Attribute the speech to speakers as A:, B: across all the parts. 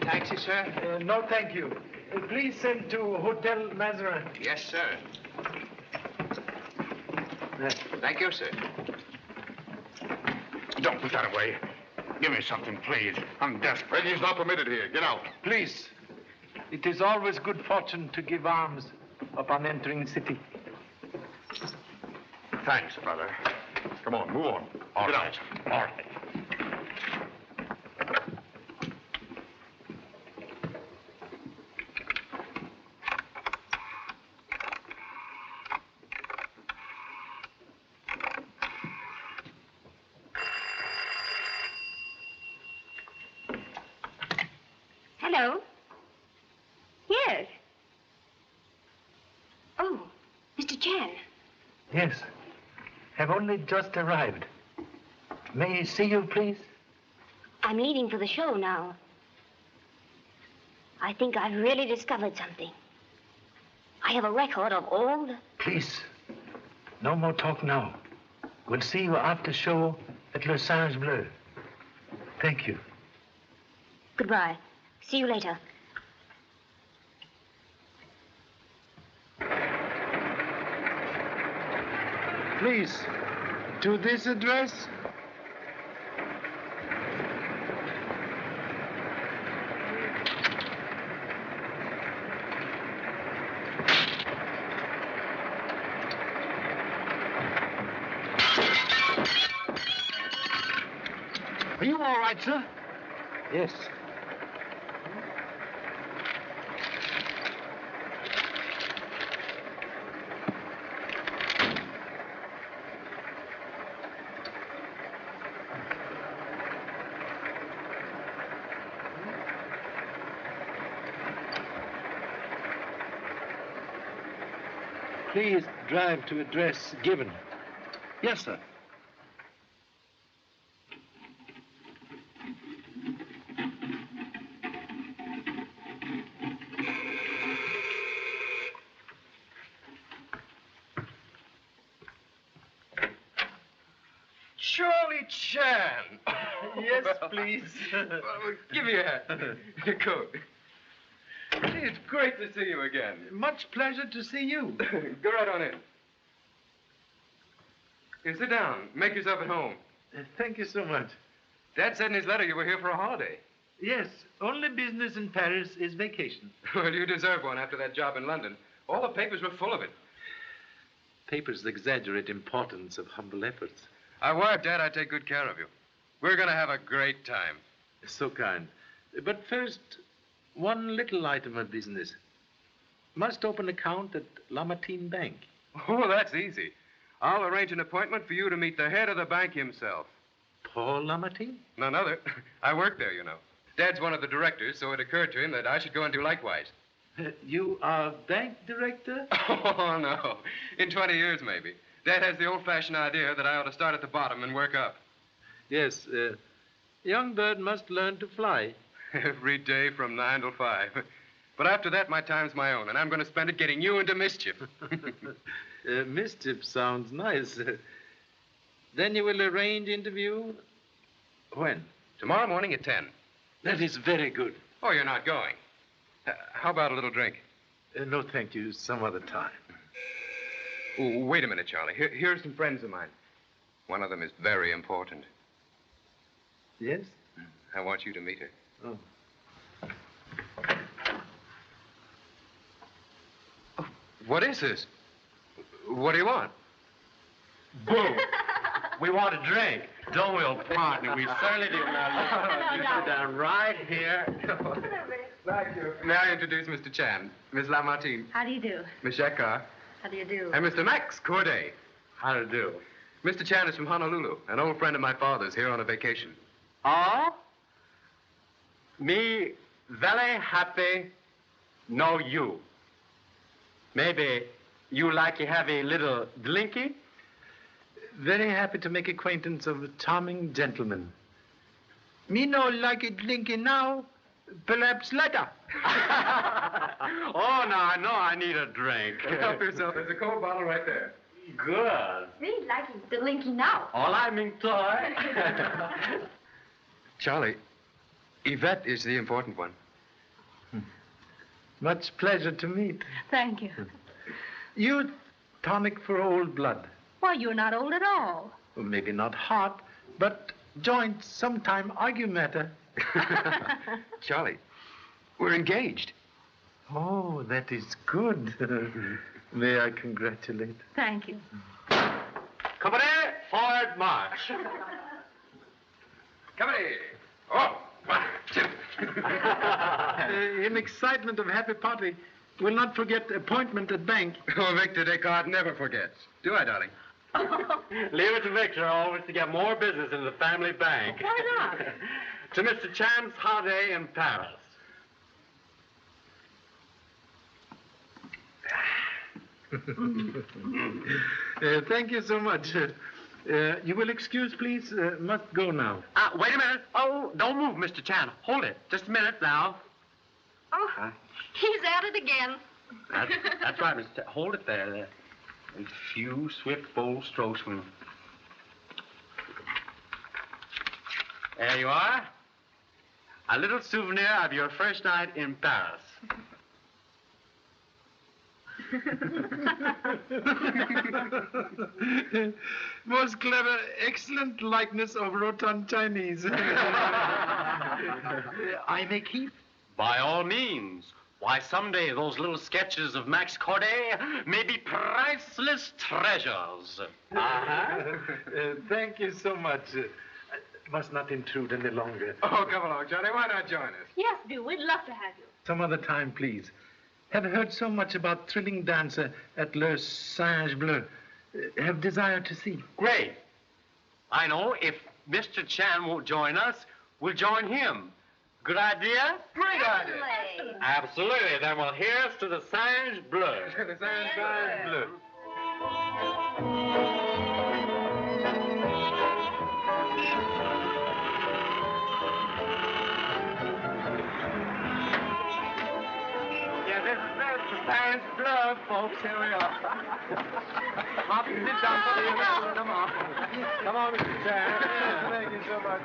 A: Taxi, sir?
B: No, thank you. Please send to Hotel Mazarin.
A: Yes, sir. Thank you, sir.
C: Don't put that away. Give me something, please. I'm desperate.
D: Begging's not permitted here. Get out.
B: Please. It is always good fortune to give alms upon entering the city.
D: Thanks, brother. Come on, move on. Get out.
C: All right.
E: Hello? Yes. Oh, Mr. Chan.
B: Yes. Have only just arrived. May I see you, please?
E: I'm leaving for the show now. I think I've really discovered something. I have a record of all the...
B: Please, no more talk now. We'll see you after show at Le Singe Bleu. Thank you.
E: Goodbye. See you later.
B: Please, to this address?
C: Are you all right, sir?
B: Yes. Please drive to address given.
C: Yes, sir.
F: Charlie Chan.
B: Yes, please.
F: Give me your hat. Your coat. Gee, it's great to see you again.
B: Much pleasure to see you.
F: Go right on in. Here, sit down. Make yourself at home.
B: Thank you so much.
F: Dad said in his letter you were here for a holiday.
B: Yes, only business in Paris is vacation.
F: Well, you deserve one after that job in London. All the papers were full of it.
B: Papers exaggerate importance of humble efforts.
F: I wired Dad I'd take good care of you. We're going to have a great time.
B: So kind. But first, one little item of business. Must open account at Lamartine Bank.
F: Oh, that's easy. I'll arrange an appointment for you to meet the head of the bank himself.
B: Paul Lamartine?
F: None other. I work there, you know. Dad's one of the directors, so it occurred to him that I should go and do likewise.
B: You are bank director?
F: Oh, no. In 20 years, maybe. Dad has the old-fashioned idea that I ought to start at the bottom and work up.
B: Yes. Young bird must learn to fly.
F: Every day from 9 till 5. But after that, my time's my own, and I'm going to spend it getting you into mischief.
B: Mischief sounds nice. Then you will arrange interview? When?
F: Tomorrow morning at 10.
B: That is very good.
F: Oh, you're not going. How about a little drink?
B: No, thank you. Some other time.
F: Ooh, wait a minute, Charlie. Here's some friends of mine. One of them is very important.
B: Yes?
F: I want you to meet her.
B: Oh.
F: Oh, what is this? What do you want?
C: Boo! We want a drink, don't we, old partner? We certainly do. Now, you sit down right here.
F: Thank you. May I introduce Mr. Chan, Miss Lamartine,
E: How do you do?
F: Miss Jacquard,
E: How do you do?
F: and Mr. Max Corday.
C: How to do?
F: Mr. Chan is from Honolulu, an old friend of my father's here on a vacation.
C: Oh? Me very happy know you. Maybe you like to have a little drinky?
B: Very happy to make acquaintance of a charming gentleman. Me no like it drinking now, perhaps later.
C: Oh, no, I know I need a drink.
F: Help yourself. There's a cold bottle right there.
C: Good.
E: Really liking the linky now.
C: All I mean, toy.
F: Charlie, Yvette is the important one.
B: Much pleasure to meet.
E: Thank you.
B: You tonic for old blood.
E: Why, you're not old at all.
B: Well, maybe not heart, but joints sometime argue matter.
F: Charlie, we're engaged.
B: Oh, that is good. May I congratulate?
E: Thank you.
C: Company, forward march.
F: Company. Oh, 1, 2.
B: In excitement of happy party, will not forget appointment at bank.
F: Oh, Victor Descartes never forgets. Do I, darling?
C: Leave it to Victor always to get more business in the family bank.
E: Why not?
C: To Mr. Chan's holiday in Paris.
B: Thank you so much. You will excuse, please. Must go now.
C: Wait a minute. Oh, don't move, Mr. Chan. Hold it. Just a minute now.
E: Oh, he's at it again.
C: That's right, Mr. Chan. Hold it there. A few swift, bold strokes from... There you are. A little souvenir of your first night in Paris.
B: Most clever, excellent likeness of rotund Chinese. I may keep?
C: By all means. Why, someday those little sketches of Max Corday may be priceless treasures.
B: Thank you so much. I must not intrude any longer.
F: Oh, come along, Charlie. Why not join us?
E: Yes, do. We'd love to have you.
B: Some other time, please. Have heard so much about thrilling dancer at Le Singe Bleu. Have desire to see.
C: Great. I know if Mr. Chan won't join us, we'll join him. Good idea?
F: Great idea.
C: Absolutely. Then we'll hear us to the Singe Bleu.
F: The Singe Bleu.
C: Yeah, this is the Singe Bleu, folks. Here we are. Hop and sit down for the Come on. Come on, Mr. Chan.
B: Thank you so much.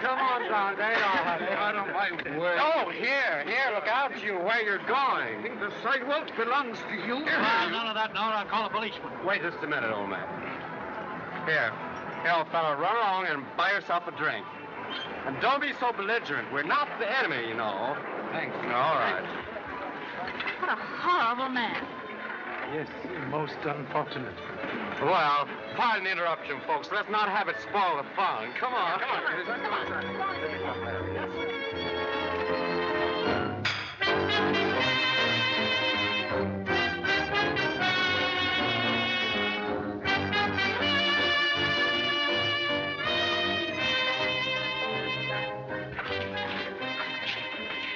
C: Come on, Dante.
F: I don't like words.
C: Oh, here, look out, you, where you're going.
F: The sidewalk belongs to you.
C: None of that, no, I'll call a policeman. Wait just a minute, old man. Here, old fella, run along and buy yourself a drink. And don't be so belligerent. We're not the enemy, you know.
F: Thanks.
C: All right.
E: What a horrible man.
B: Yes, most unfortunate.
C: Well, pardon the interruption, folks. Let's not have it spoil the fun. Come on.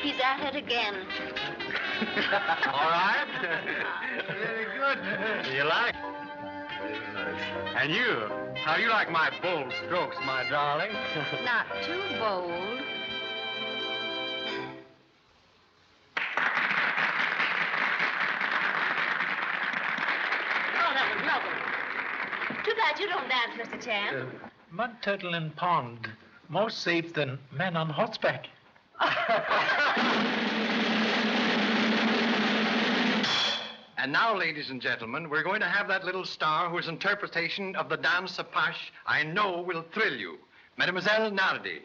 E: He's at it again.
C: All right?
B: Very good.
C: You like? And you? How you like my bold strokes, my darling?
E: Not too bold. Oh, that was lovely. Too bad you don't dance, Mr. Chan.
B: Mud turtle in pond. More safe than men on horseback.
G: And now, ladies and gentlemen, we're going to have that little star whose interpretation of the Dance Apache I know will thrill you. Mademoiselle Nardi.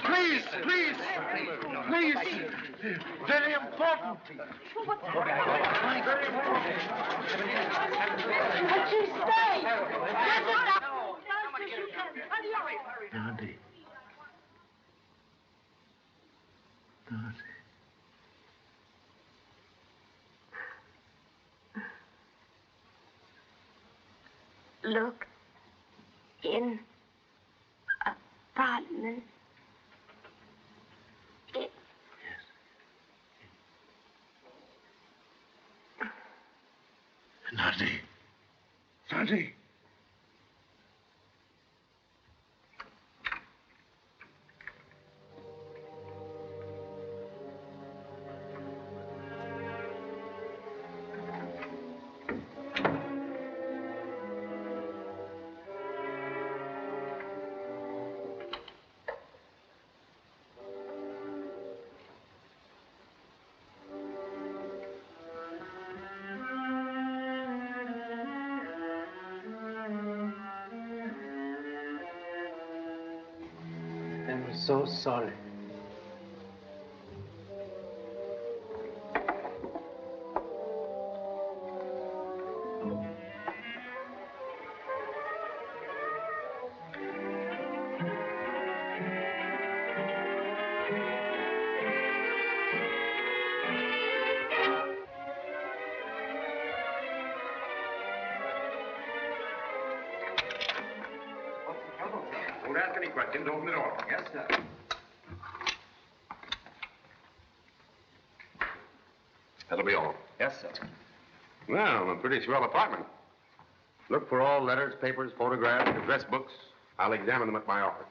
B: Please, please, please. Very important. Very important.
E: But you stay.
B: Naughty. Naughty.
E: Look in apartment.
B: Naughty. Naughty. I'm so sorry.
D: Don't ask any questions. Open the door.
A: Yes, sir.
D: That'll be all.
C: Yes, sir.
D: Well, a pretty swell apartment. Look for all letters, papers, photographs, address books. I'll examine them at my office.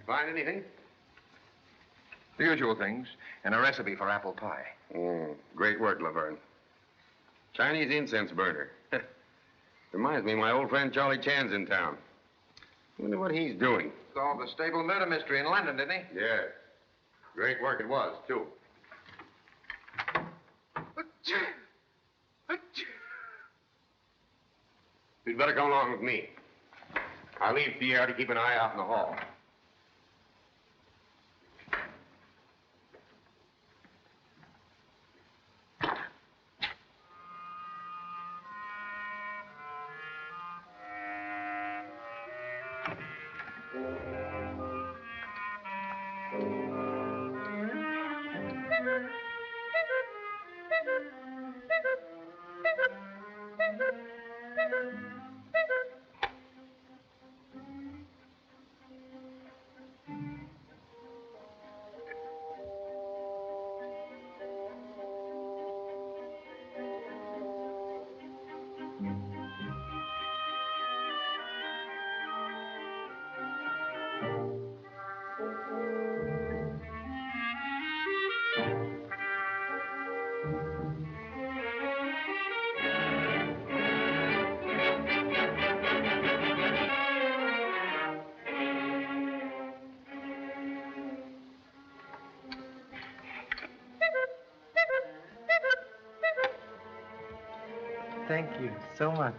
D: Find anything?
A: The usual things, and a recipe for apple pie.
D: Great work, Laverne. Chinese incense burner. Reminds me, my old friend Charlie Chan's in town. Wonder what he's doing.
A: Solved the stable murder mystery in London, didn't he?
D: Yeah. Great work it was, too. You'd better come along with me. I'll leave Pierre to keep an eye out in the hall.
B: Thank you so much.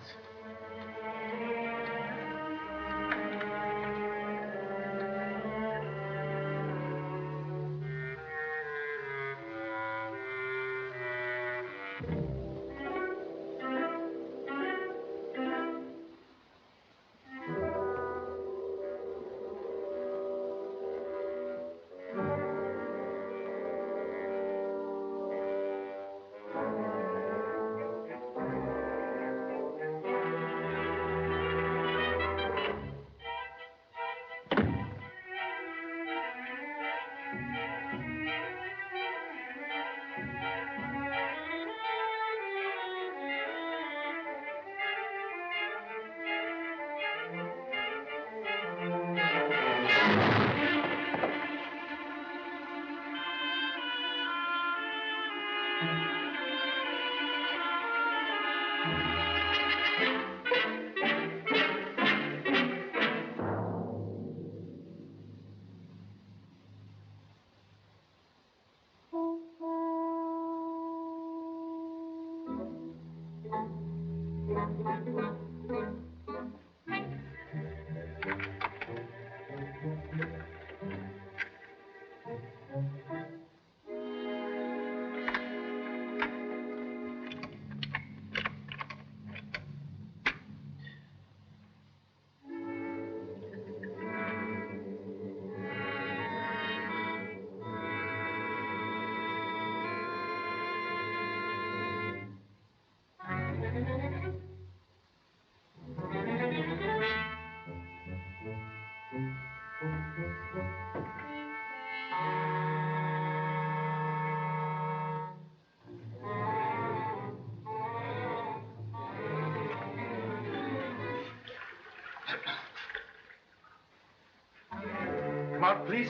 B: Come out, please.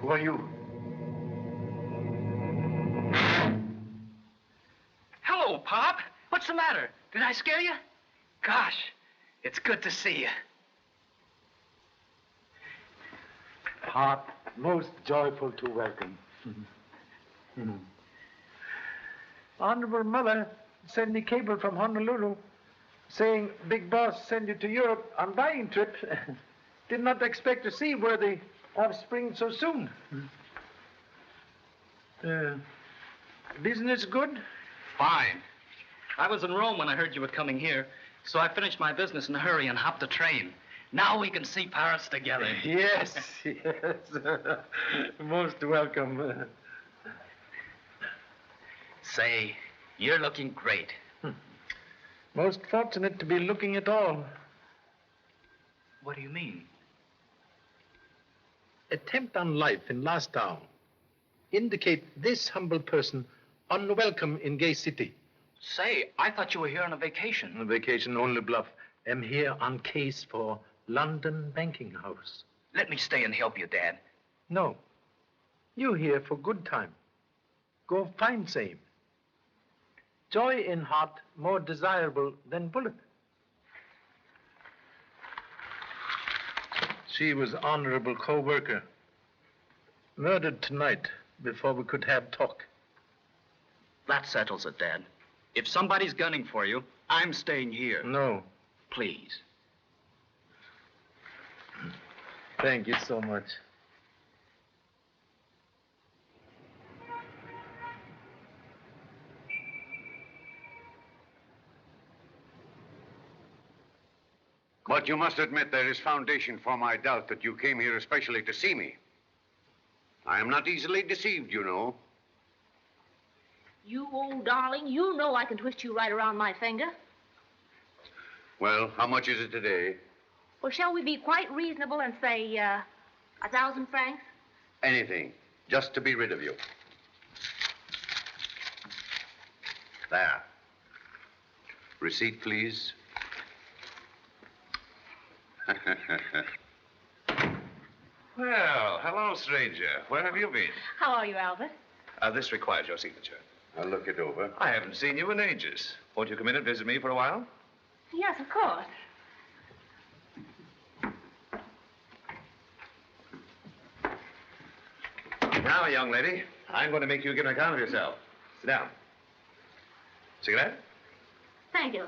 B: Who are you?
F: Hello, Pop. What's the matter? Did I scare you? Gosh, it's good to see you.
B: Pop, most joyful to welcome. Honorable Mother sent me cable from Honolulu saying Big Boss send you to Europe on buying trip. Did not expect to see worthy offspring so soon. Business good?
H: Fine. I was in Rome when I heard you were coming here, so I finished my business in a hurry and hopped a train. Now we can see Paris together.
B: Yes, yes. Most welcome.
H: Say, you're looking great.
B: Most fortunate to be looking at all.
H: What do you mean?
B: Attempt on life in last hour. Indicate this humble person unwelcome in gay city.
H: Say, I thought you were here on a vacation.
B: A vacation only bluff. Am here on case for London banking house.
H: Let me stay and help you, Dad.
B: No. You here for good time. Go find same. Joy in heart more desirable than bullet. She was honorable co-worker. Murdered tonight before we could have talk.
H: That settles it, Dad. If somebody's gunning for you, I'm staying here.
B: No.
H: Please.
B: Thank you so much.
I: But you must admit there is foundation for my doubt that you came here especially to see me. I am not easily deceived, you know.
E: You old darling, you know I can twist you right around my finger.
I: Well, how much is it today?
E: Well, shall we be quite reasonable and say, 1,000 francs?
I: Anything, just to be rid of you. There. Receipt, please.
A: Well, hello, stranger. Where have you been?
E: How are you, Albert?
A: This requires your signature.
I: I'll look it over.
A: I haven't seen you in ages. Won't you come in and visit me for a while?
E: Yes, of course.
A: Now, young lady, I'm going to make you give an account of yourself. Sit down. Cigarette?
E: Thank you.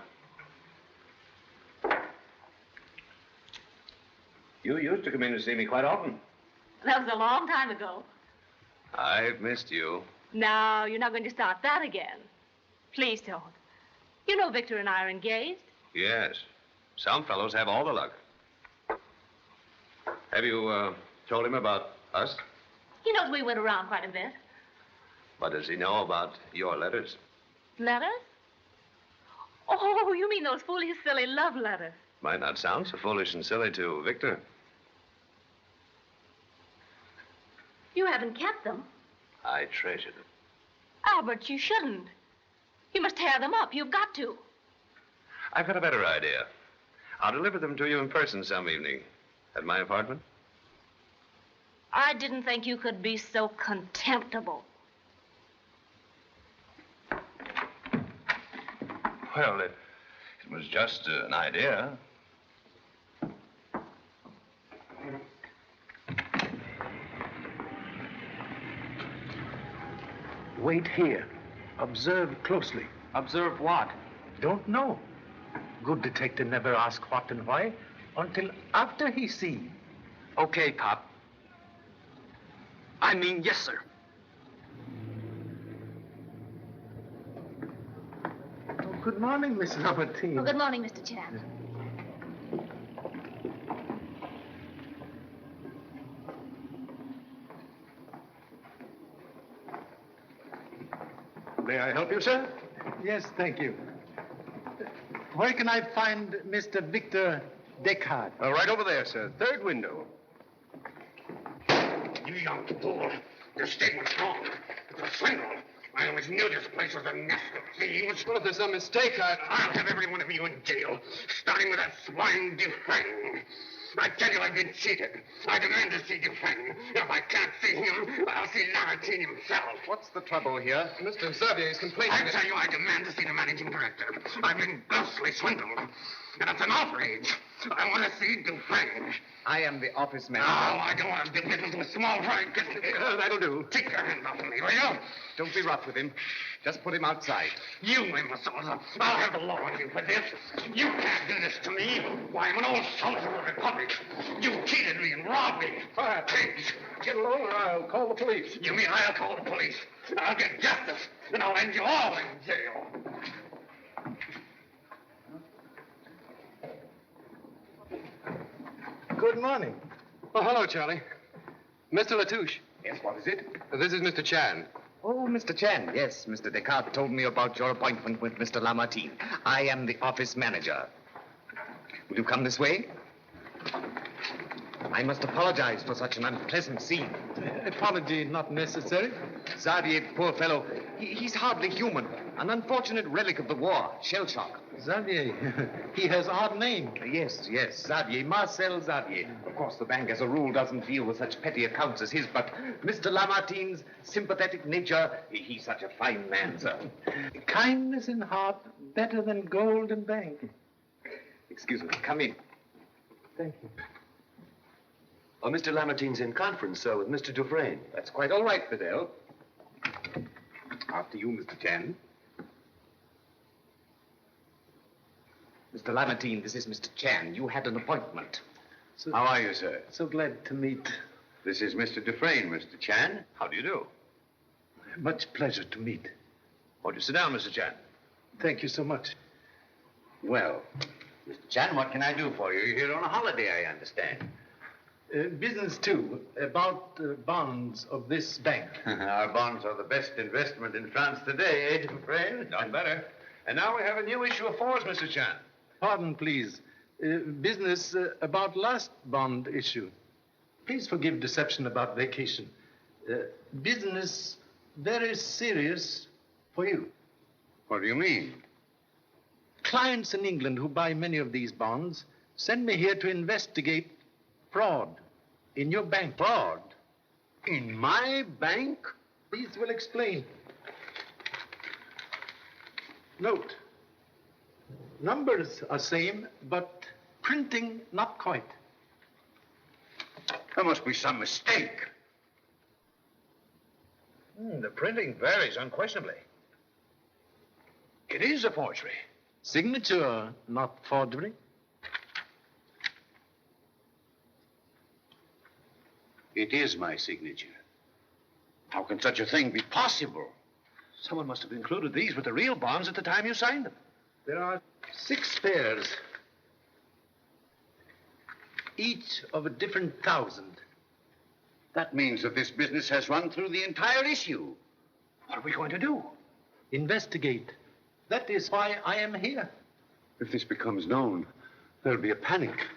A: You used to come in to see me quite often.
E: That was a long time ago.
A: I've missed you.
E: No, you're not going to start that again. Please don't. You know Victor and I are engaged.
A: Yes. Some fellows have all the luck. Have you told him about us?
E: He knows we went around quite a bit.
A: What does he know about your letters?
E: Letters? Oh, you mean those foolish, silly love letters.
A: Might not sound so foolish and silly to Victor.
E: You haven't kept them.
A: I treasure them.
E: Albert, you shouldn't. You must tear them up. You've got to.
A: I've got a better idea. I'll deliver them to you in person some evening. At my apartment?
E: I didn't think you could be so contemptible.
A: Well, it was just an idea.
B: Wait here. Observe closely.
H: Observe what?
B: Don't know. Good detective never ask what and why until after he see.
H: Okay, Pop. I mean, yes, sir.
B: Oh, good morning, Miss Lamartine.
E: Oh, good morning, Mr. Chan.
A: May I help you, sir?
B: Yes, thank you. Where can I find Mr. Victor Deckard?
A: Right over there, sir. Third window.
I: You young fool. Your statement's wrong. It's a swindle. I always knew this place was a nest of thieves.
C: Well, if there's some mistake,
I: I'll have every one of you in jail, starting with that swine Dufresne. I tell you, I've been cheated. I demand to see Dufresne. If I can't see him, I'll see Lamartine himself.
C: what's the trouble here? Mr. Xavier is complaining
I: I tell you, I demand to see the managing director. I've been grossly swindled. and it's an outrage. I want to see Dufresne.
C: I am the office
I: No,
C: manager.
I: I don't want to do business with small fry.
C: That'll do.
I: Take your hand off of me, will you?
C: Don't be rough with him. Just put him outside.
I: You imbeciles. I'll have the law on you for this. You can't do this to me. Why, I'm an old soldier of the Republic. You cheated me and robbed me. Pigs.
B: Get along or I'll call the police.
I: You mean I'll call the police? I'll get justice, and I'll end you all in jail.
B: Good morning.
C: Oh, hello, Charlie. Mr. Latouche.
D: Yes, what is it?
C: This is Mr. Chan.
G: Oh, Mr. Chan, yes, Mr. Descartes told me about your appointment with Mr. Lamartine. I am the office manager. Will you come this way? I must apologize for such an unpleasant scene.
B: Apology not necessary.
G: Xavier, poor fellow, he's hardly human. An unfortunate relic of the war, shell shock.
B: Xavier, he has odd name.
G: Yes, Xavier, Marcel Xavier. Of course, the bank as a rule doesn't deal with such petty accounts as his, but Mr. Lamartine's sympathetic nature, he's such a fine man, sir.
B: Kindness in heart better than gold in bank.
G: Excuse me, come in.
B: Thank you.
A: Oh, Mr. Lamartine's in conference, sir, with Mr. Dufresne.
G: That's quite all right, Fidel. After you, Mr. Chan. Mr. Lamartine, this is Mr. Chan. You had an appointment.
D: How are you, sir?
B: So glad to meet.
D: This is Mr. Dufresne, Mr. Chan.
A: How do you do?
B: Much pleasure to meet.
A: Won't you sit down, Mr. Chan?
B: Thank you so much.
D: Well, Mr. Chan, what can I do for you? You're here on a holiday, I understand.
B: Business, too, about bonds of this bank.
D: Our bonds are the best investment in France today, eh, Dufresne?
A: None better. And now we have a new issue of fours, Mr. Chan.
B: Pardon, please. Business about last bond issue. Please forgive deception about vacation. Business very serious for you.
D: What do you mean?
B: Clients in England who buy many of these bonds send me here to investigate fraud in your bank.
D: Fraud? In my bank?
B: These will explain. Note, numbers are same, but printing not quite.
D: There must be some mistake.
A: The printing varies unquestionably. It is a forgery.
B: Signature, not forgery.
D: It is my signature. How can such a thing be possible?
A: Someone must have included these with the real bonds at the time you signed them.
B: There are 6 pairs, each of a different thousand.
D: That means that this business has run through the entire issue.
A: What are we going to do?
B: Investigate. That is why I am here.
D: If this becomes known, there'll be a panic.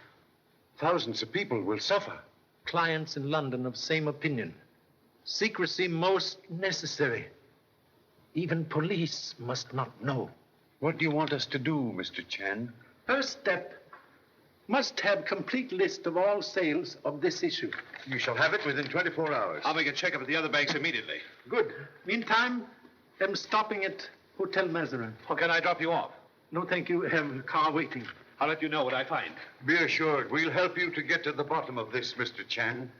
D: Thousands of people will suffer.
B: Clients in London of same opinion. Secrecy most necessary. Even police must not know.
D: What do you want us to do, Mr. Chan?
B: First step, must have complete list of all sales of this issue.
D: You shall have it within 24 hours.
A: I'll make a checkup at the other banks immediately.
B: Good. Meantime, I'm stopping at Hotel Mazarin.
A: Or can I drop you off?
B: No, thank you. Have a car waiting.
A: I'll let you know what I find.
D: Be assured, we'll help you to get to the bottom of this, Mr. Chan.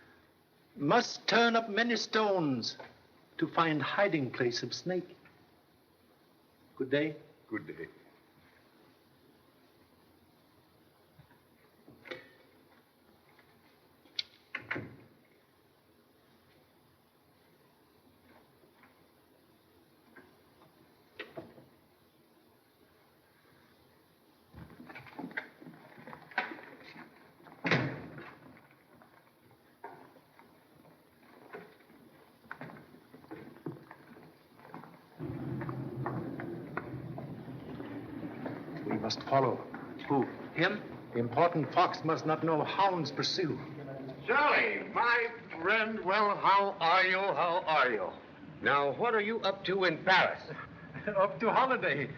B: Must turn up many stones to find hiding place of snake. Good day.
D: Good day.
B: We must follow. Who? Him? The important fox must not know hounds pursue.
D: Charlie, my friend, well, how are you? How are you? Now, what are you up to in Paris?
B: Up to holiday.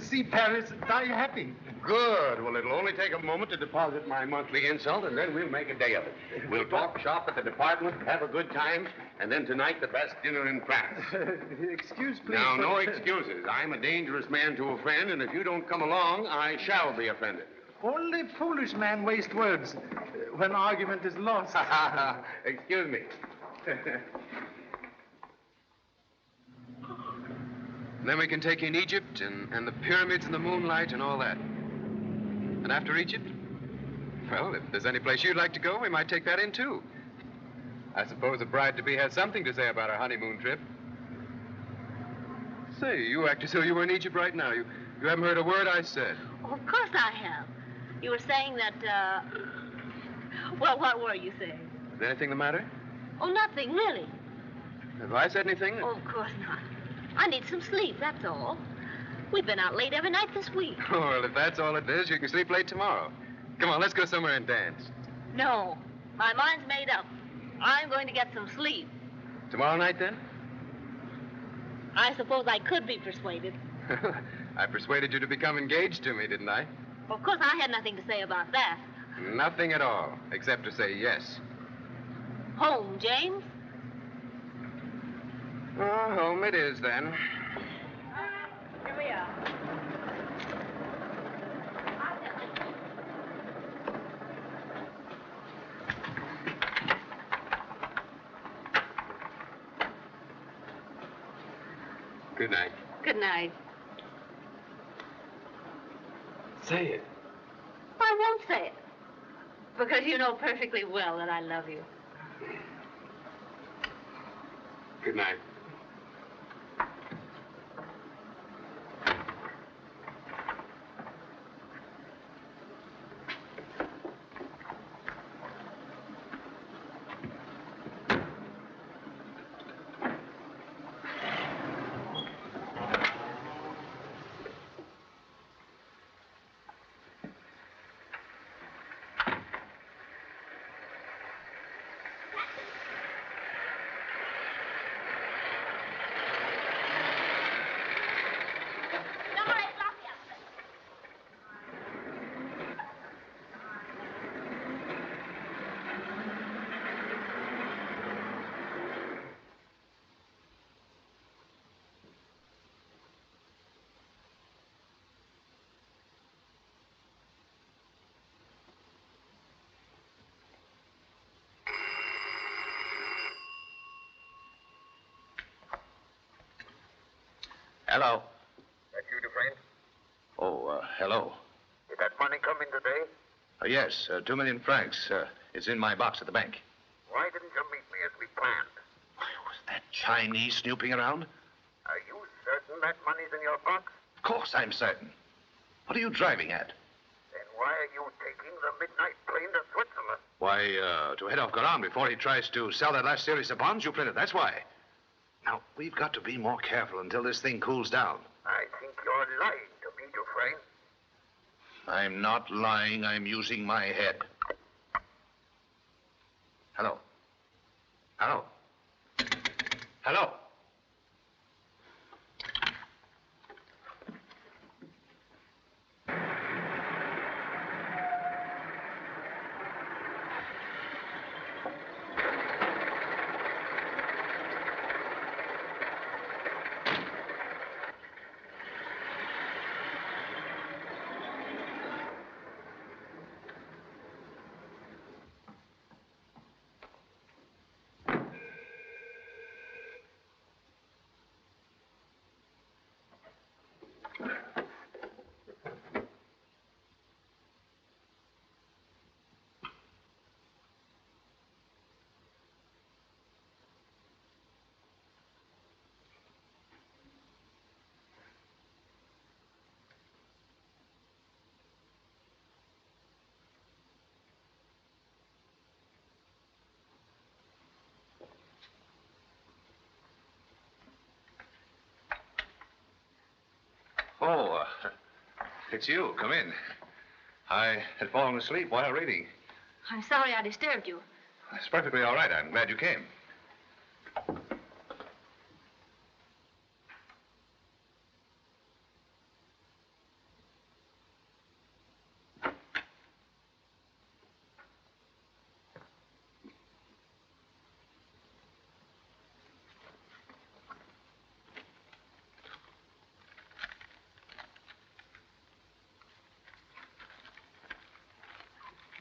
B: See Paris, die happy.
D: Good. Well, it'll only take a moment to deposit my monthly insult, and then we'll make a day of it. We'll talk shop at the department, have a good time, and then tonight the best dinner in France.
B: Excuse, please.
D: Now, no excuses. I'm a dangerous man to a friend, and if you don't come along, I shall be offended.
B: Only foolish man waste words when argument is lost.
A: Excuse me.
C: Then we can take in Egypt and the pyramids and the moonlight and all that. And after Egypt, well, if there's any place you'd like to go, we might take that in, too. I suppose the bride-to-be has something to say about our honeymoon trip. Say, you act as though you were in Egypt right now. You haven't heard a word I said.
E: Oh, of course I have. You were saying that, well, what were you saying?
C: Is anything the matter?
E: Oh, nothing, really.
C: Have I said anything?
E: Oh, of course not. I need some sleep, that's all. We've been out late every night this week.
C: Oh, well, if that's all it is, you can sleep late tomorrow. Come on, let's go somewhere and dance.
E: No, my mind's made up. I'm going to get some sleep.
C: Tomorrow night, then?
E: I suppose I could be persuaded.
C: I persuaded you to become engaged to me, didn't I?
E: Of course, I had nothing to say about that.
C: Nothing at all, except to say yes.
E: Home, James?
C: Oh, home it is, then.
E: Here we are.
C: Good night.
E: Good night.
C: Say it.
E: I won't say it. Because you know perfectly well that I love you.
C: Good night.
A: Hello.
I: That you, Dufresne?
A: Oh, hello.
I: Did that money come in today?
A: Yes, 2 million francs. It's in my box at the bank.
I: Why didn't you meet me as we planned?
A: Was that Chinese snooping around?
I: Are you certain that money's in your box?
A: Of course I'm certain. What are you driving at?
I: Then why are you taking the midnight plane to Switzerland?
A: Why, to head off Garan before he tries to sell that last series of bonds you printed. That's why. Now, we've got to be more careful until this thing cools down.
I: I think you're lying to me, Dufresne.
A: I'm not lying. I'm using my head. Hello. Hello. Hello. Oh, it's you. Come in. I had fallen asleep while reading.
E: I'm sorry I disturbed you.
A: It's perfectly all right. I'm glad you came.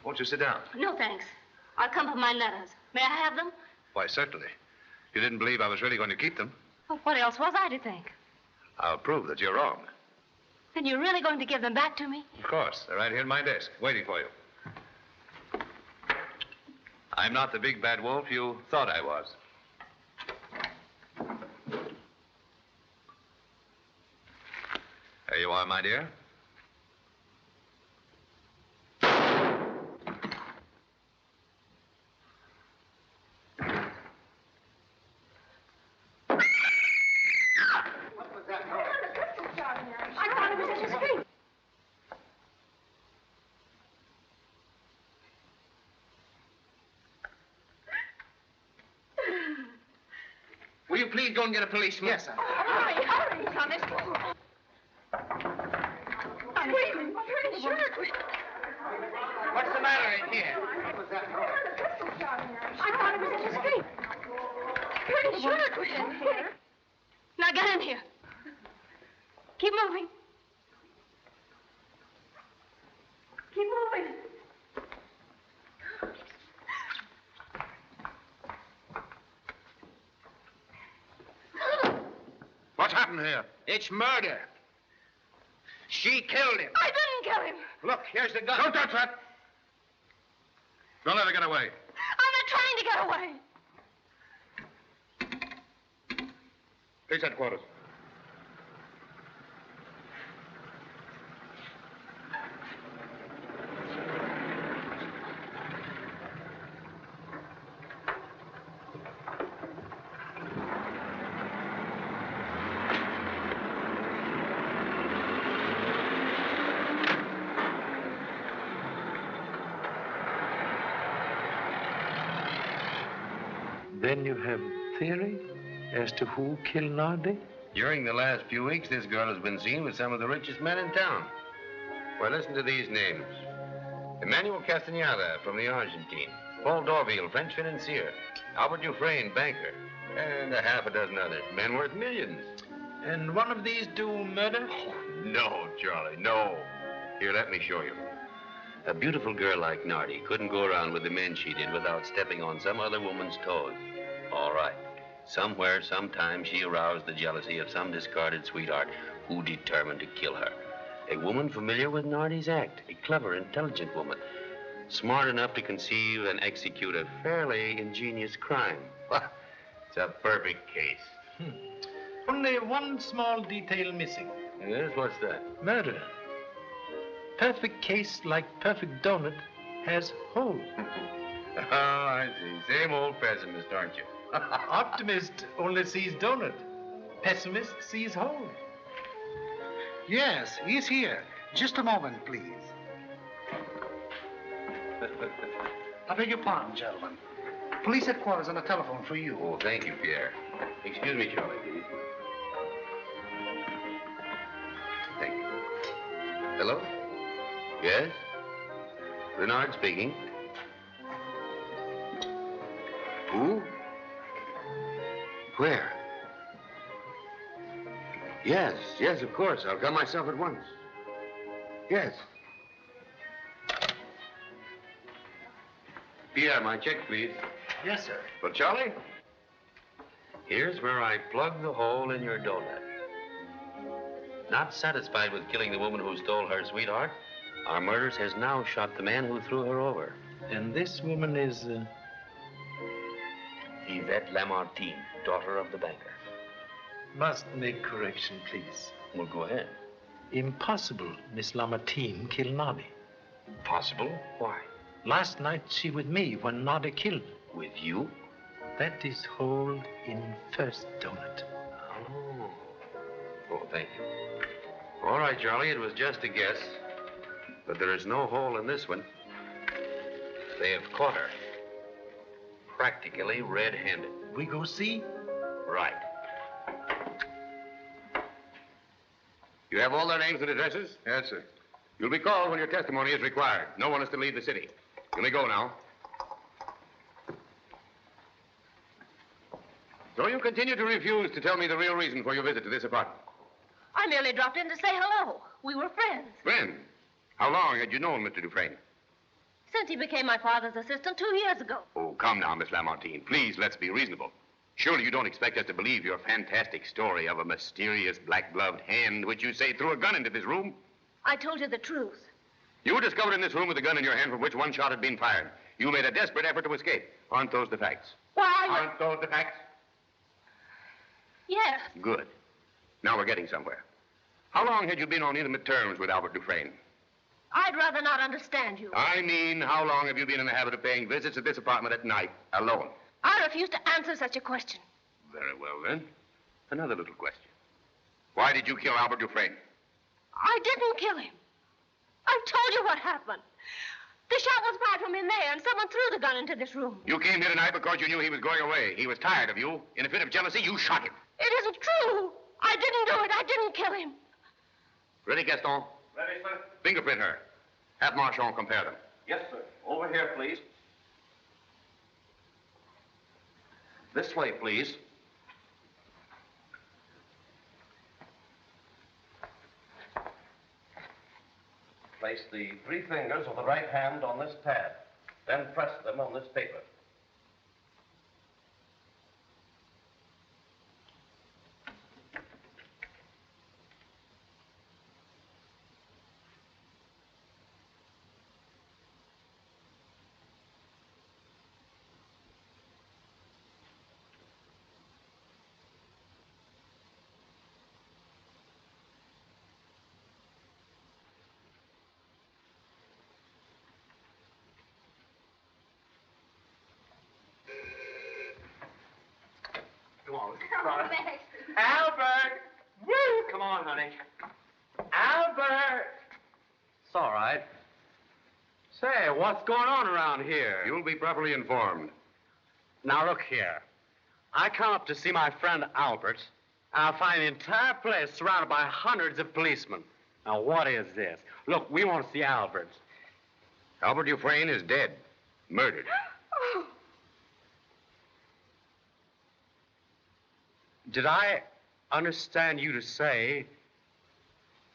A: Won't you sit down?
E: No, thanks. I'll come for my letters. May I have them?
A: Why, certainly. You didn't believe I was really going to keep them.
E: Well, what else was I to think?
A: I'll prove that you're wrong.
E: Then you're really going to give them back to me?
A: Of course. They're right here in my desk, waiting for you. I'm not the big bad wolf you thought I was. There you are, my dear.
C: Will you please go and get a policeman?
B: Yes, sir.
E: Hurry, Thomas. I'm screaming. Pretty sure.
C: What's the matter in here?
E: I thought it was in the street. Pretty sure it was in here. Now get in here. Keep moving. Keep moving.
A: What's happened here?
C: It's murder. She killed him.
E: I didn't kill him.
C: Look, here's the gun.
A: Don't touch that! Don't let her get away.
E: I'm not trying to get away.
A: Police headquarters.
B: Then you have theory as to who killed Nardi?
D: During the last few weeks, this girl has been seen with some of the richest men in town. Well, listen to these names. Emmanuel Castañeda from the Argentine. Paul Dorville, French financier. Albert Dufresne, banker. And a half a dozen others. Men worth millions.
B: And one of these do murder?
D: Oh, no, Charlie, no. Here, let me show you. A beautiful girl like Nardi couldn't go around with the men she did without stepping on some other woman's toes. All right. Somewhere, sometime, she aroused the jealousy of some discarded sweetheart who determined to kill her. A woman familiar with Nardi's act. A clever, intelligent woman. Smart enough to conceive and execute a fairly ingenious crime. It's a perfect case.
B: Only one small detail missing.
D: Yes, what's that?
B: Murder. Perfect case like perfect donut has hole.
D: Oh, I see. Same old pessimist, aren't you?
B: Optimist only sees donut. Pessimist sees hole.
J: Yes, he's here. Just a moment, please. I beg your pardon, gentlemen. Police headquarters on the telephone for you.
D: Oh, thank you, Pierre. Excuse me, Charlie, please. Thank you. Hello? Yes? Renard speaking. Who? Where? Yes, of course. I'll come myself at once. Yes. Pierre, my check, please.
B: Yes, sir.
D: Well, Charlie, here's where I plug the hole in your donut. Not satisfied with killing the woman who stole her sweetheart, our murderers has now shot the man who threw her over.
B: And this woman is...
D: Yvette Lamartine, daughter of the banker.
B: Must make correction, please.
D: Well, go ahead.
B: Impossible Miss Lamartine killed Nardi.
D: Possible? Why?
B: Last night she with me when Nardi killed.
D: With you?
B: That is hole in first donut.
D: Oh. Oh, thank you. All right, Charlie, it was just a guess. But there is no hole in this one. They have caught her. Practically red-handed.
B: We go see?
D: Right. You have all their names and addresses?
A: Yes, sir.
D: You'll be called when your testimony is required. No one is to leave the city. You may go now. So you continue to refuse to tell me the real reason for your visit to this apartment?
E: I merely dropped in to say hello. We were friends.
D: Friend, how long had you known Mr. Dufresne?
E: Since he became my father's assistant 2 years ago.
D: Oh, come now, Miss Lamartine. Please, let's be reasonable. Surely you don't expect us to believe your fantastic story of a mysterious black-gloved hand which you say threw a gun into this room?
E: I told you the truth.
D: You were discovered in this room with a gun in your hand from which one shot had been fired. You made a desperate effort to escape. Aren't those the facts?
E: Why?
D: Aren't those the facts?
E: Yes.
D: Good. Now we're getting somewhere. How long had you been on intimate terms with Albert Dufresne?
E: I'd rather not understand you.
D: I mean, how long have you been in the habit of paying visits at this apartment at night, alone?
E: I refuse to answer such a question.
D: Very well, then. Another little question. Why did you kill Albert Dufresne?
E: I didn't kill him. I've told you what happened. The shot was fired from in there, and someone threw the gun into this room.
D: You came here tonight because you knew he was going away. He was tired of you. In a fit of jealousy, you shot him.
E: It isn't true. I didn't do it. I didn't kill him.
D: Ready, Gaston?
F: Ready, sir?
D: Fingerprint her. Have Marchand compare them.
F: Yes, sir. Over here, please. This way, please. Place the 3 fingers of the right hand on this pad. Then press them on this paper.
H: Albert! Woo! Come on, honey. Albert! It's all right. Say, what's going on around here?
D: You'll be properly informed.
H: Now, look here. I come up to see my friend Albert, and I find the entire place surrounded by hundreds of policemen. Now, what is this? Look, we want to see Albert.
D: Albert Dufresne is dead. Murdered.
H: Did I understand you to say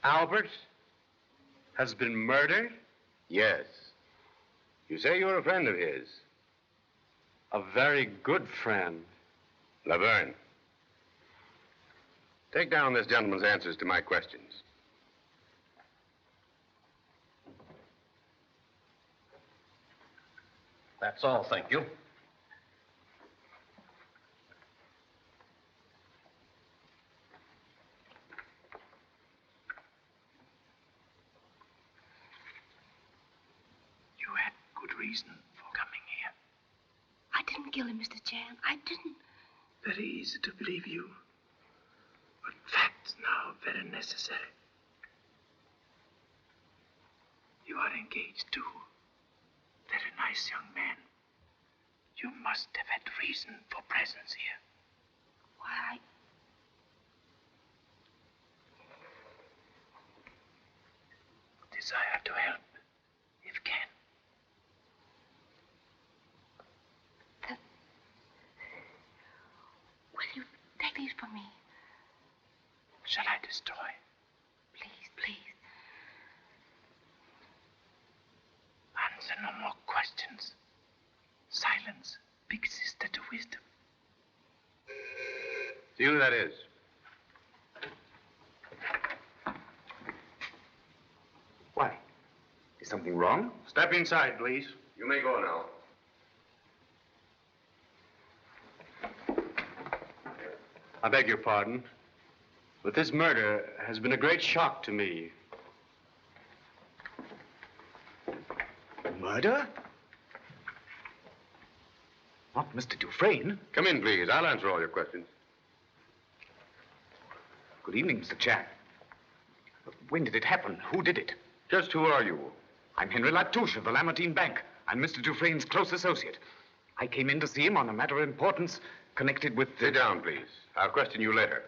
H: Albert has been murdered?
D: Yes. You say you're a friend of his.
H: A very good friend.
D: Laverne. Take down this gentleman's answers to my questions.
F: That's all, thank you.
B: You had good reason for coming here.
E: I didn't kill him, Mr. Chan. I didn't.
B: Very easy to believe you. But facts now very necessary. You are engaged to very nice young man. You must have had reason for presence here.
E: Why,
B: Desire to help, if can.
E: will you take these for me?
B: Shall I destroy?
E: Please, please.
B: Answer no more questions. Silence, big sister to wisdom.
D: See who that is. Why? Is something wrong?
F: Step inside, please.
D: You may go now.
H: I beg your pardon, but this murder has been a great shock to me.
A: Murder? Not Mr. Dufresne.
D: Come in, please. I'll answer all your questions.
A: Good evening, Mr. Chan. When did it happen? Who did it?
D: Just who are you?
A: I'm Henry Latouche of the Lamartine Bank. I'm Mr. Dufresne's close associate. I came in to see him on a matter of importance connected with...
D: Sit down, please. I'll question you later.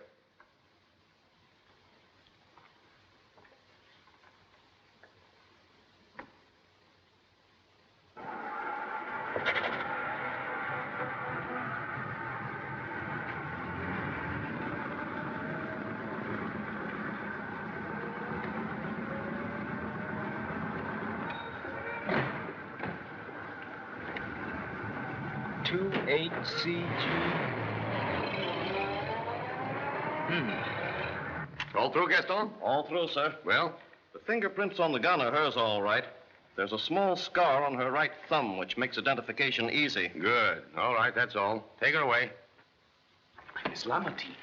B: HCG.
K: All through, Gaston?
L: All through, sir.
K: Well?
L: The fingerprints on the gun are hers, all right. There's a small scar on her right thumb, which makes identification easy.
K: Good. All right, that's all. Take her away.
J: Miss Lamartine.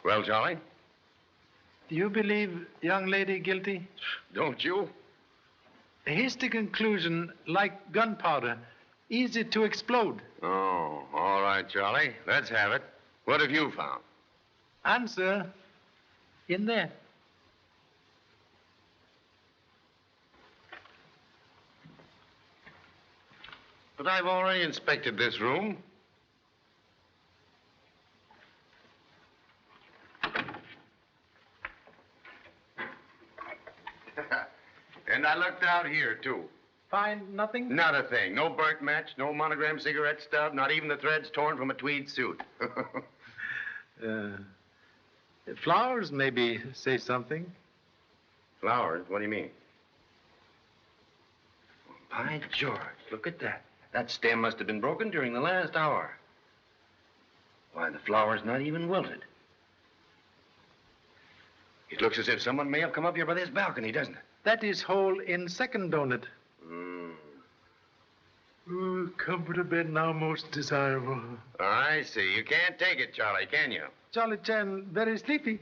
K: Well, Charlie?
B: Do you believe young lady guilty?
K: Don't you?
B: A hasty conclusion, like gunpowder, easy to explode.
K: Oh, all right, Charlie. Let's have it. What have you found?
B: Answer in there.
K: But I've already inspected this room. And I looked out here, too.
B: Find nothing?
K: Not a thing. No burnt match, no monogram cigarette stub, not even the threads torn from a tweed suit.
B: Flowers maybe say something.
K: Flowers? What do you mean? By George, look at that. That stem must have been broken during the last hour. Why, the flower's not even wilted. It looks as if someone may have come up here by this balcony, doesn't it?
B: That is hole in second donut. Oh, comfort a bed now most desirable.
K: I see. You can't take it, Charlie, can you?
B: Charlie Chan, very sleepy.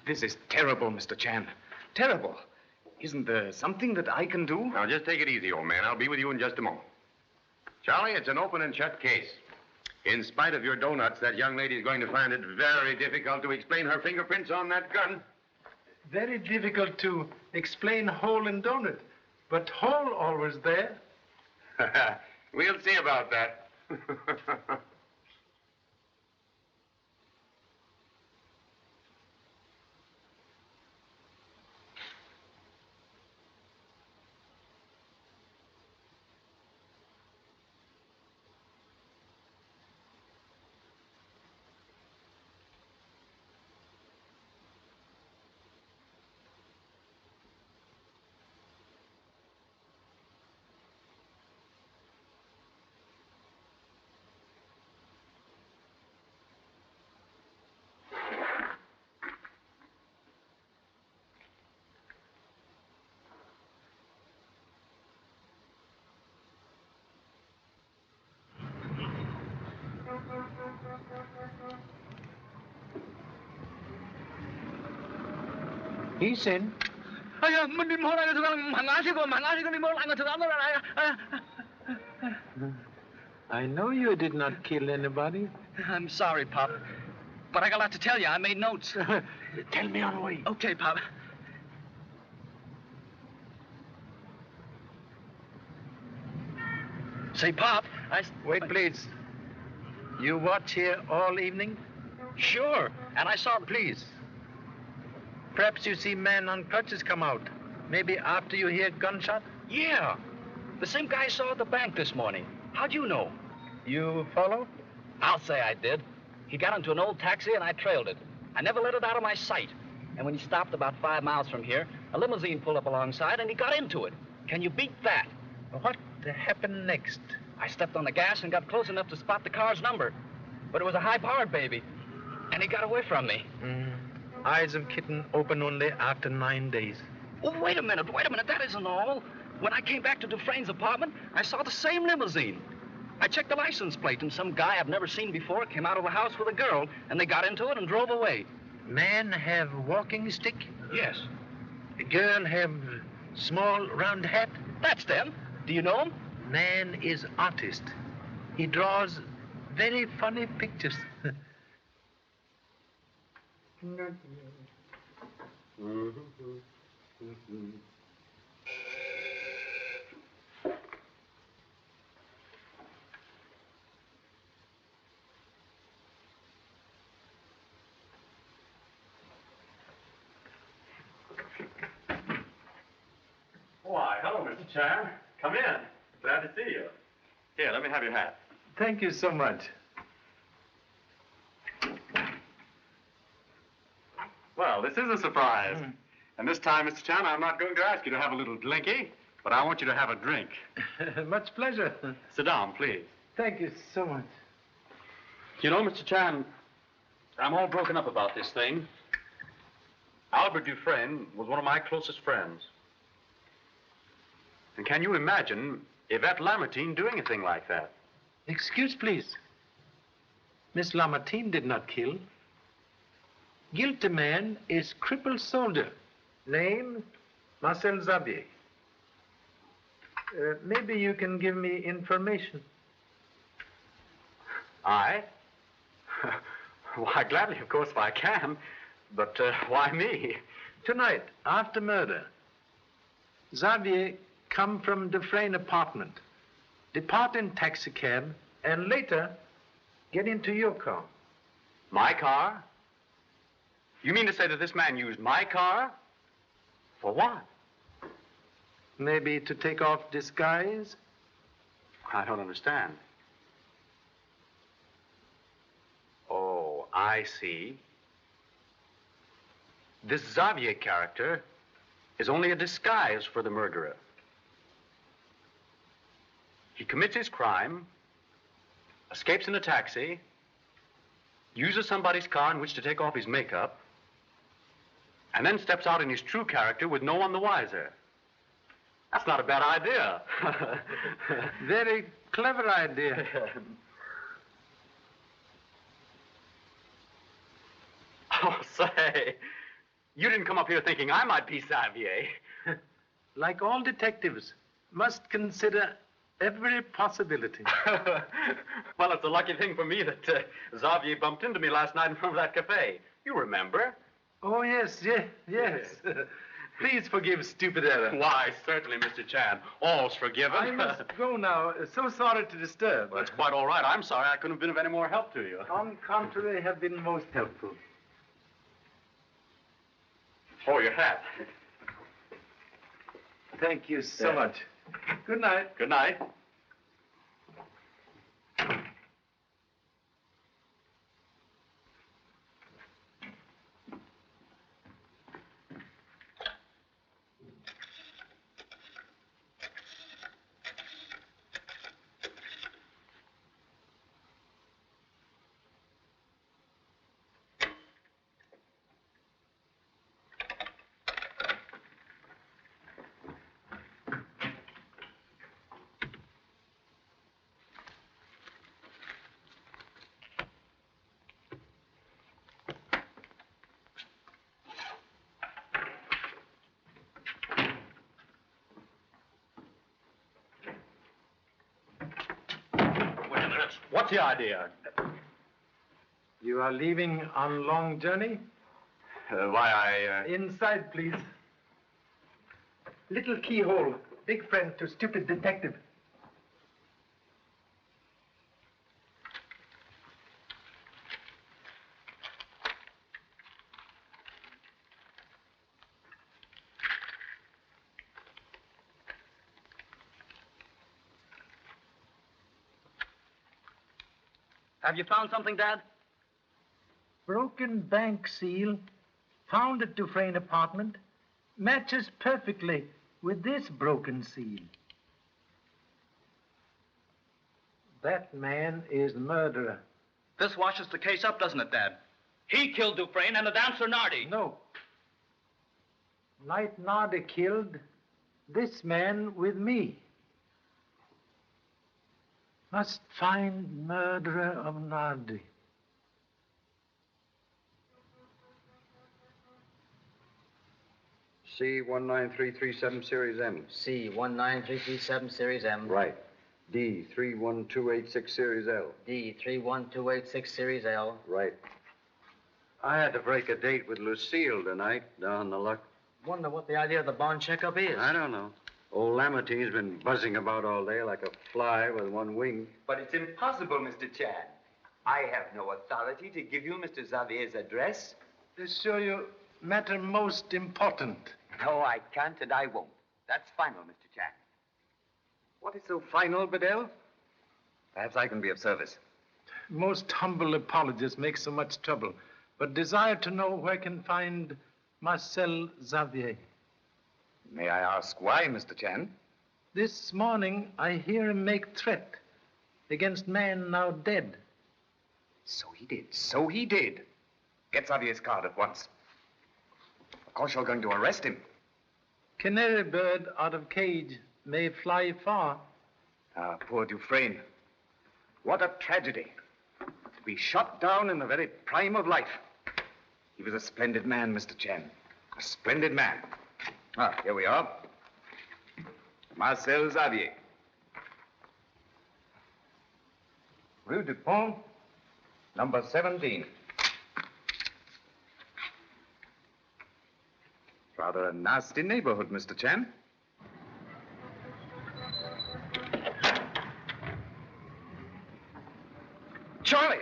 J: This is terrible, Mr. Chan. Terrible. Isn't there something that I can do?
K: Now, just take it easy, old man. I'll be with you in just a moment. Charlie, it's an open and shut case. In spite of your donuts, that young lady's going to find it very difficult to explain her fingerprints on that gun.
B: Very difficult to explain hole in donut, but hole always there.
K: We'll see about that.
B: He's in. I know you did not kill anybody.
M: I'm sorry, Pop. But I got a lot to tell you. I made notes.
B: Tell me on the way.
M: Okay, Pop. Say, Pop,
B: Wait, please. You watch here all evening?
M: Sure. And I saw...
B: Please. Perhaps you see man on crutches come out. Maybe after you hear gunshot?
M: Yeah. The same guy I saw at the bank this morning. How'd you know?
B: You follow?
M: I'll say I did. He got into an old taxi and I trailed it. I never let it out of my sight. And when he stopped about 5 miles from here, a limousine pulled up alongside and he got into it. Can you beat that?
B: What happened next?
M: I stepped on the gas and got close enough to spot the car's number. But it was a high-powered baby. And he got away from me.
B: Eyes of kitten open only after 9 days.
M: Oh, wait a minute. That isn't all. When I came back to Dufresne's apartment, I saw the same limousine. I checked the license plate, and some guy I've never seen before came out of the house with a girl, and they got into it and drove away.
B: Man have walking stick?
M: Yes.
B: Girl have small round hat?
M: That's them. Do you know him?
B: Man is artist. He draws very funny pictures.
H: Why, hello, Mr. Chan. Come in. Glad to see you. Here, let me have your hat.
B: Thank you so much.
H: Well, this is a surprise. And this time, Mr. Chan, I'm not going to ask you to have a little drinky, but I want you to have a drink.
B: Much pleasure.
H: Sit down, please.
B: Thank you so much.
H: You know, Mr. Chan, I'm all broken up about this thing. Albert Dufresne was one of my closest friends. And can you imagine Yvette Lamartine doing a thing like that?
B: Excuse, please. Miss Lamartine did not kill. Guilty man is crippled soldier. Name, Marcel Xavier. Maybe you can give me information.
H: I? Why, gladly, of course, if I can. But why me?
B: Tonight, after murder, Xavier come from Dufresne apartment, depart in taxicab, and later get into your car.
H: My car? You mean to say that this man used my car? For what?
B: Maybe to take off disguise?
H: I don't understand. Oh, I see. This Xavier character is only a disguise for the murderer. He commits his crime, escapes in a taxi, uses somebody's car in which to take off his makeup, and then steps out in his true character with no one the wiser. That's not a bad idea.
B: Very clever idea.
H: Oh, say, you didn't come up here thinking I might be Xavier.
B: Like all detectives, must consider every possibility.
H: Well, it's a lucky thing for me that Xavier bumped into me last night in front of that cafe. You remember?
B: Oh, yes. Please forgive stupid error.
H: Why, certainly, Mr. Chan. All's forgiven.
B: I must go now. So sorry to disturb.
H: Well, it's quite all right. I'm sorry I couldn't have been of any more help to you.
B: On contrary, have been most helpful.
H: Oh, your hat.
B: Thank you so much. Good night.
H: Good night. What's the idea?
B: You are leaving on long journey? Inside, please. Little keyhole. Big friend to stupid detective.
M: Have you found something, Dad?
B: Broken bank seal, found at Dufresne apartment, matches perfectly with this broken seal. That man is murderer.
M: This washes the case up, doesn't it, Dad? He killed Dufresne and the dancer Nardi.
B: No. Night Nardi killed this man with me. Must find murderer of Nardi.
N: C19337 Series M.
O: C19337 Series M.
N: Right. D31286 Series L.
O: D31286 Series L.
N: Right. I had to break a date with Lucille tonight down the luck.
O: Wonder what the idea of the bond checkup is.
N: I don't know. Old Lamartine's been buzzing about all day like a fly with one wing.
P: But it's impossible, Mr. Chan. I have no authority to give you Mr. Xavier's address.
B: To show you matter most important.
P: No, I can't and I won't. That's final, Mr. Chan.
N: What is so final, Bedell?
P: Perhaps I can be of service.
B: Most humble apologists make so much trouble. but desire to know where I can find Marcel Xavier.
Q: May I ask why, Mr. Chan?
B: This morning, I hear him make threat against man now dead.
Q: So he did. So he did. Get Xavier's card at once. Of course, you're going to arrest him.
B: Canary bird out of cage may fly far.
Q: Ah, poor Dufresne. What a tragedy. To be shot down in the very prime of life. He was a splendid man, Mr. Chan. A splendid man. Ah, here we are. Marcel Xavier. Rue du Pont, number 17. Rather a nasty neighborhood, Mr. Chan.
C: Charlie!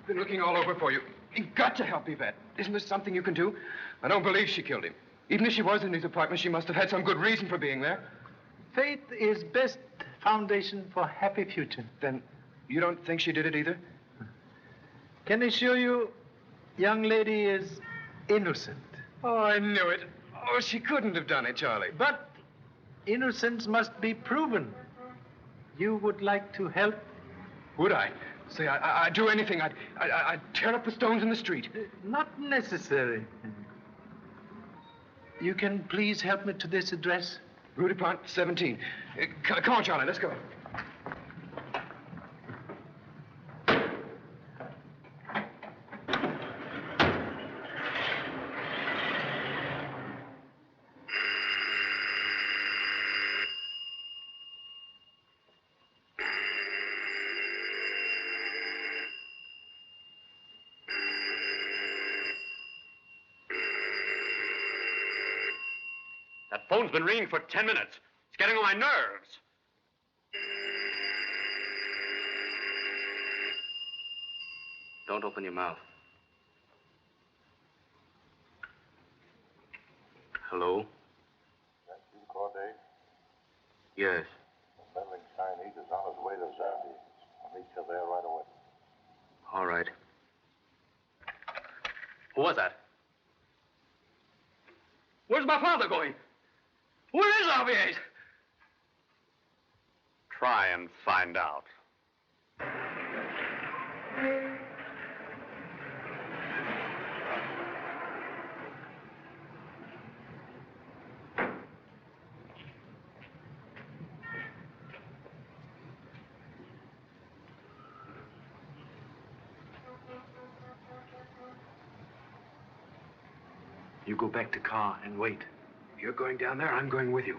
C: Been looking all over for you. You've got to help Yvette. Isn't there something you can do? I don't believe she killed him. Even if she was in his apartment, she must have had some good reason for being there.
B: Faith is best foundation for happy future.
C: Then you don't think she did it either?
B: Can I assure you, young lady is innocent.
C: Oh, I knew it. Oh, she couldn't have done it, Charlie.
B: But innocence must be proven. You would like to help?
C: Would I? Say, I'd do anything. I'd tear up the stones in the street.
B: Not necessary. You can please help me to this address?
C: Rue du Pont, 17. Come on, Charlie, let's go.
H: That phone's been ringing for 10 minutes. It's getting on my nerves. Don't open your mouth. Hello?
R: That's you, Corday?
H: Yes.
R: The meddling Chinese is on his way to Zambia. I'll meet you there right away.
H: All right. Who was that?
C: Where's my father going? Where is Javier?
H: Try and find out.
B: You go back to car and wait.
C: You're going down there, I'm going with you.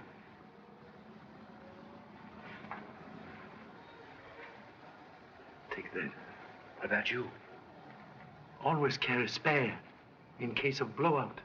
B: Take that.
C: What about you?
B: Always carry spare in case of blowout.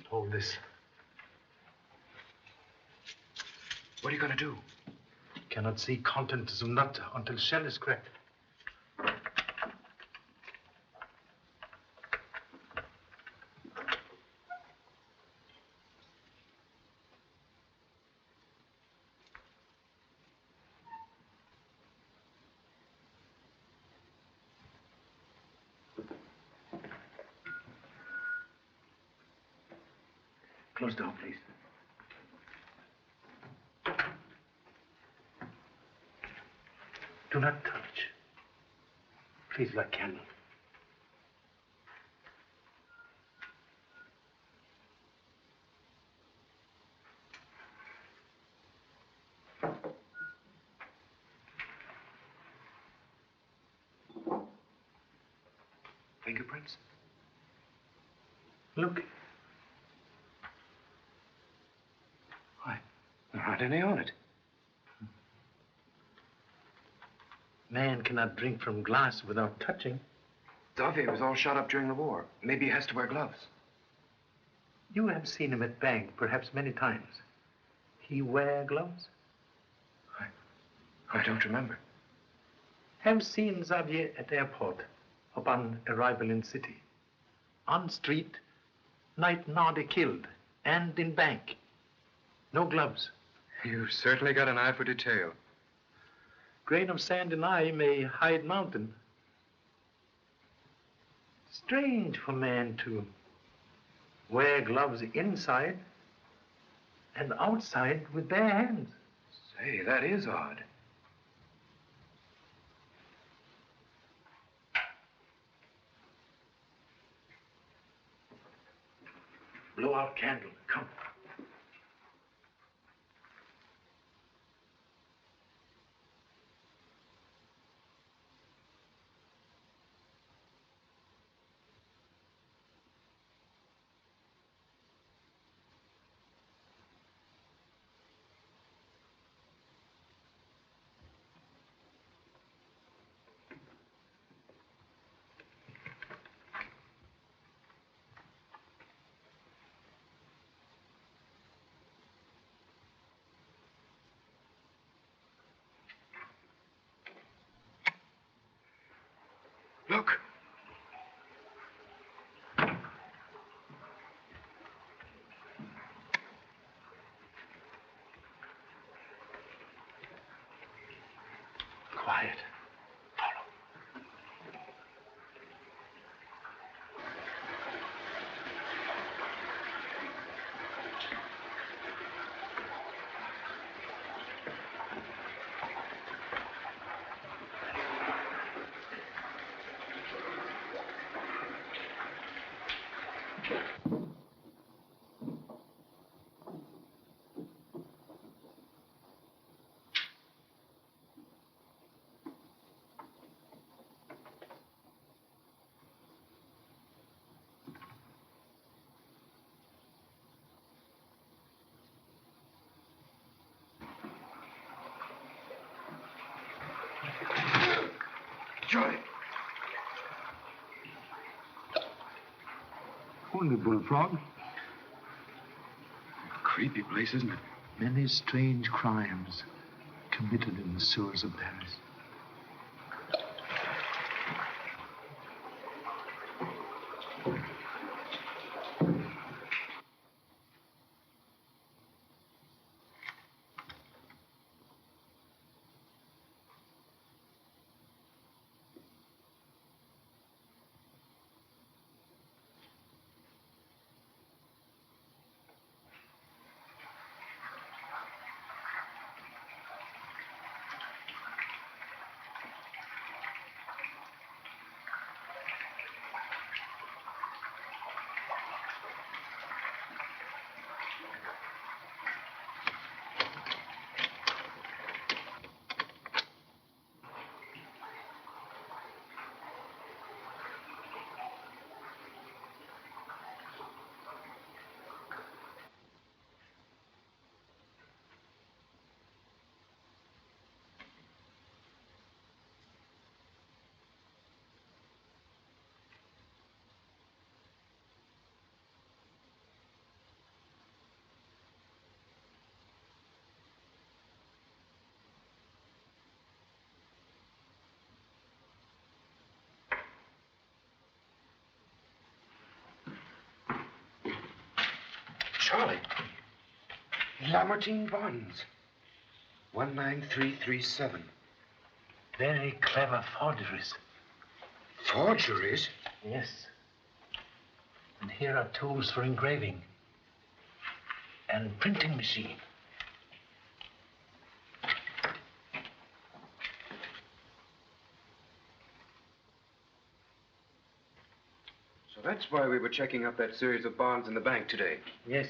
B: Hold this.
C: What are you going to do?
B: Cannot see contents of nut until shell is cracked. Close the door, please. Do not touch. Please light candle.
C: Fingerprints?
B: Look.
C: Why, there aren't any on it.
B: Man cannot drink from glass without touching.
C: Xavier was all shot up during the war. Maybe he has to wear gloves.
B: You have seen him at bank, perhaps many times. He wear gloves?
C: I don't remember.
B: Have seen Xavier at airport upon arrival in city. On street, night Nardi killed, and in bank. No gloves.
C: You've certainly got an eye for detail.
B: Grain of sand in eye may hide mountain. Strange for man to wear gloves inside and outside with bare hands.
C: Say, that is odd.
B: Blow out candle. Come.
C: Look.
B: Quiet.
C: Charlie.
B: Only bullfrog.
C: Creepy place, isn't it?
B: Many strange crimes committed in the sewers of Paris.
C: Charlie. Lamartine bonds. 19337.
B: Very clever forgeries.
C: Forgeries?
B: Yes. And here are tools for engraving. And printing machine.
C: So that's why we were checking up that series of bonds in the bank today.
B: Yes.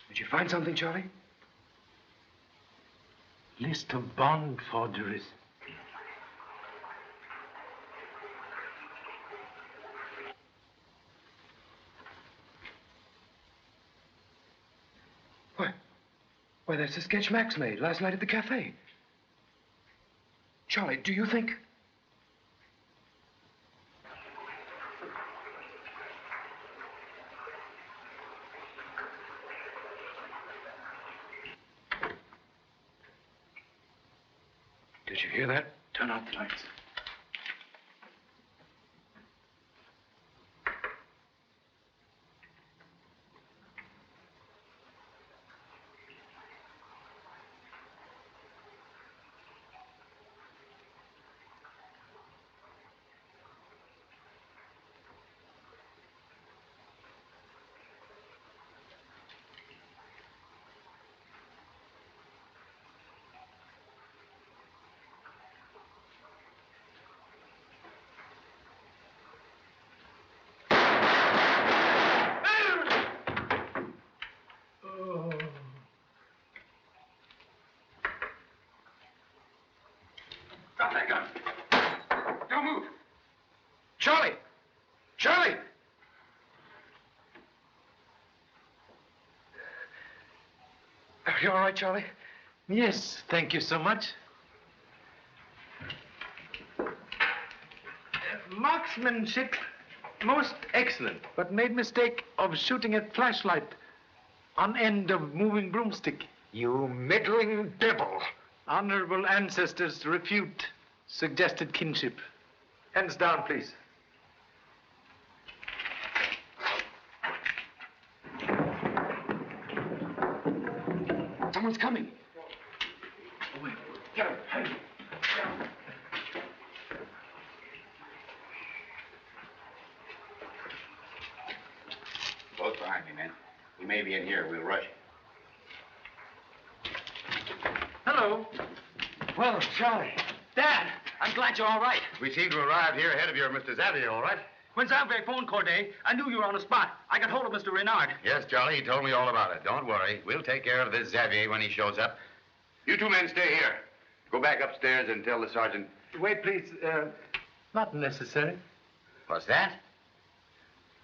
C: Did you find something, Charlie?
B: List of bond forgeries.
C: Why, that's the sketch Max made last night at the cafe. Charlie, do you think... Did you hear that? Turn out the lights. Drop that gun. Don't move. Charlie! Charlie! Are you all right, Charlie?
B: Yes, thank you so much. Marksmanship, most excellent, but made mistake of shooting at flashlight on end of moving broomstick.
Q: You meddling devil!
B: Honorable ancestors refute suggested kinship. Hands down, please.
C: Someone's coming. Oh, wait. Get him. Hey.
K: Close behind me, man. He may be in here. We'll rush.
B: Hello.
C: Well, Charlie.
M: Dad, I'm glad you're all right.
K: We seem to arrive here ahead of your Mr. Xavier, all right?
M: When Xavier phoned Corday, I knew you were on the spot. I got hold of Mr. Renard.
K: Yes, Charlie, he told me all about it. Don't worry. We'll take care of this Xavier when he shows up. You two men stay here. Go back upstairs and tell the sergeant...
B: Wait, please. Not necessary.
K: What's that?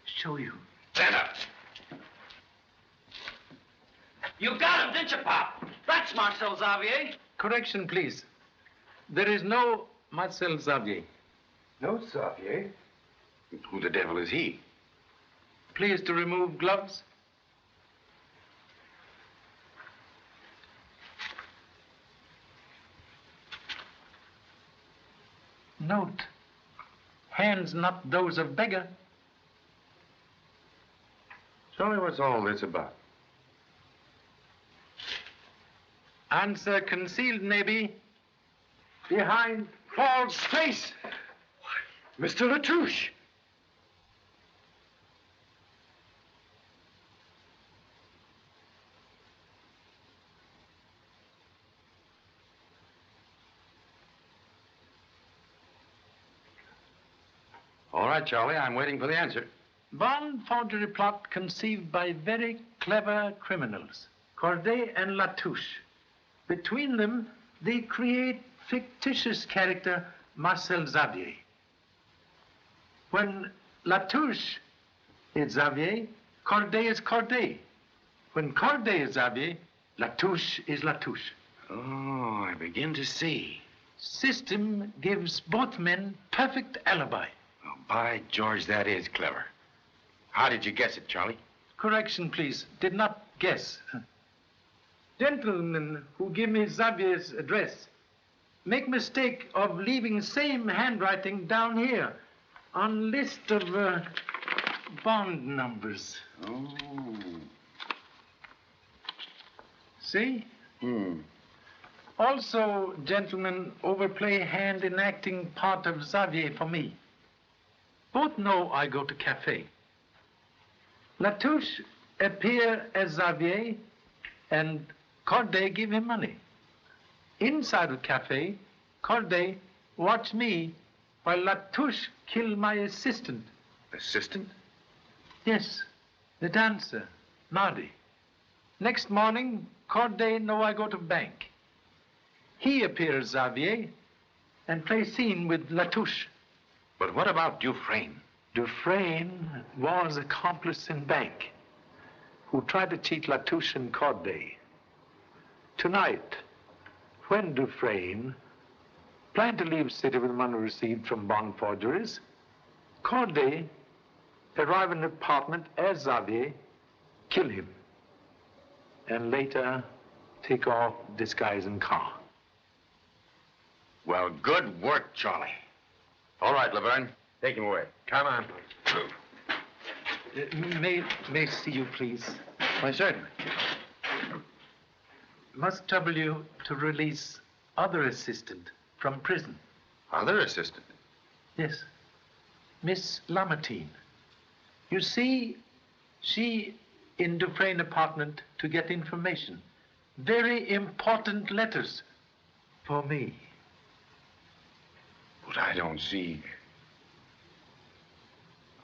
B: Show you.
K: Stand up.
M: You got him, didn't you, Pop? That's Marcel Xavier.
B: Correction, please. There is no Marcel Xavier.
C: No, Xavier.
K: Who the devil is he?
B: Please to remove gloves. Note, hands not those of beggar.
K: Charlie, what's all this about?
B: Answer concealed, maybe, behind false face.
C: Mr. Latouche.
K: All right, Charlie, I'm waiting for the answer.
B: One forgery plot conceived by very clever criminals, Corday and Latouche. Between them, they create fictitious character Marcel Xavier. When Latouche is Xavier, Corday is Corday. When Corday is Xavier, Latouche is Latouche.
K: Oh, I begin to see.
B: System gives both men perfect alibi.
K: Oh, by George, that is clever. How did you guess it, Charlie?
B: Correction, please. Did not guess. Gentlemen who give me Xavier's address make mistake of leaving same handwriting down here on list of bond numbers.
K: Oh.
B: See? Also, gentlemen overplay hand in acting part of Xavier for me. Both know I go to cafe. Latouche appear as Xavier and Corday give him money. Inside the cafe, Corday watch me while Latouche kill my assistant.
K: Assistant?
B: Yes, the dancer, Nardi. Next morning, Corday know I go to bank. He appears Xavier and play scene with Latouche.
K: But what about Dufresne?
B: Dufresne was accomplice in bank who tried to cheat Latouche and Corday. Tonight, when Dufresne planned to leave city with money received from bond forgeries, Corday arrive in an apartment as Xavier, kill him, and later take off disguise in car.
K: Well, good work, Charlie. All right, Laverne. Take him away. Come on.
B: May I see you, please?
K: Why, certainly.
B: Must trouble you to release other assistant from prison.
K: Other assistant?
B: Yes. Miss Lamartine. You see, she in Dufresne apartment to get information. Very important letters for me.
K: But I don't see.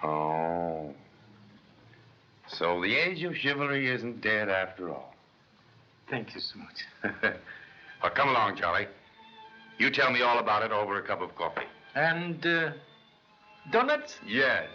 K: Oh. So the age of chivalry isn't dead after all.
B: Thank you so much.
K: Well, come along, Charlie. You tell me all about it over a cup of coffee.
B: And donuts?
K: Yes.